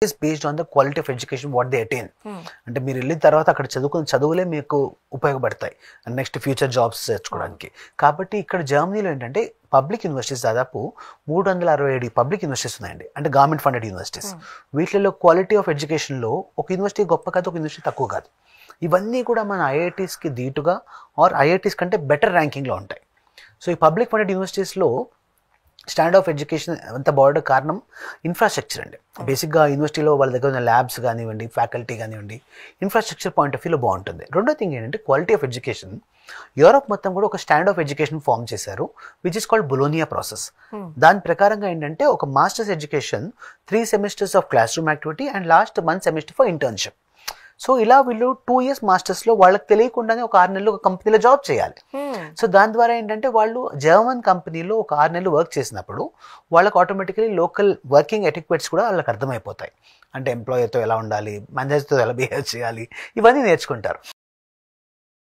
is based on the quality of education what they attain. అంటే మీరు వెళ్ళిన తర్వాత అక్కడ చదువుకున్న చదువులే మీకు ఉపయోగపడతాయి నెక్స్ట్ ఫ్యూచర్ జాబ్స్ తెచ్చుకోవడానికి. కాబట్టి ఇక్కడ జర్మనీలో ఏంటంటే పబ్లిక్ యూనివర్సిటీస్ దాదాపు 367 పబ్లిక్ యూనివర్సిటీస్ ఉన్నాయండి, అంటే గవర్నమెంట్ ఫండెడ్ యూనివర్సిటీస్. వీటిలో క్వాలిటీ ఆఫ్ ఎడ్యుకేషన్లో ఒక యూనివర్సిటీ గొప్ప కాదు, ఒక యూనివర్సిటీ తక్కువ కాదు. ఇవన్నీ కూడా మన ఐఐటీస్కి ధీటుగా ఆర్ ఐఐటీస్ కంటే బెటర్ ర్యాంకింగ్లో ఉంటాయి. సో ఈ పబ్లిక్ ఫండెడ్ యూనివర్సిటీస్లో స్టాండర్డ్ ఆఫ్ ఎడ్యుకేషన్ అంత బాగుండే కారణం ఇన్ఫ్రాస్ట్రక్చర్ అండి. బేసిక్గా యూనివర్సిటీలో వాళ్ళ దగ్గర ఉన్న ల్యాబ్స్ కానివ్వండి, ఫ్యాకల్టీ కానివ్వండి, ఇన్ఫ్రాస్ట్రక్చర్ పాయింట్ ఆఫ్ వ్యూలో బాగుంటుంది. రెండో థింగ్ ఏంటంటే క్వాలిటీ ఆఫ్ ఎడ్యుకేషన్. యూరోప్ మొత్తం కూడా ఒక స్టాండర్డ్ ఆఫ్ ఎడ్యుకేషన్ ఫామ్ చేశారు, విచ్ ఇస్ కాల్డ్ బొలోనియా ప్రాసెస్. దాని ప్రకారంగా ఏంటంటే ఒక masters education 3 semesters of class room activity and last 1 semester for internship. So ఇలా వీళ్ళు 2 years మాస్టర్స్లో వాళ్ళకి తెలియకుండానే ఒక 6 నెలలు ఒక కంపెనీలో జాబ్ చేయాలి. సో దాని ద్వారా ఏంటంటే వాళ్ళు జర్మన్ కంపెనీలో ఒక 6 నెలలు వర్క్ చేసినప్పుడు వాళ్ళకి ఆటోమేటికలీ లోకల్ వర్కింగ్ ఎటిక్వెట్స్ కూడా వాళ్ళకి అర్థమైపోతాయి. అంటే ఎంప్లాయీతో ఎలా ఉండాలి, మేనేజర్తో ఎలా బిహేవ్ చేయాలి, ఇవన్నీ నేర్చుకుంటారు.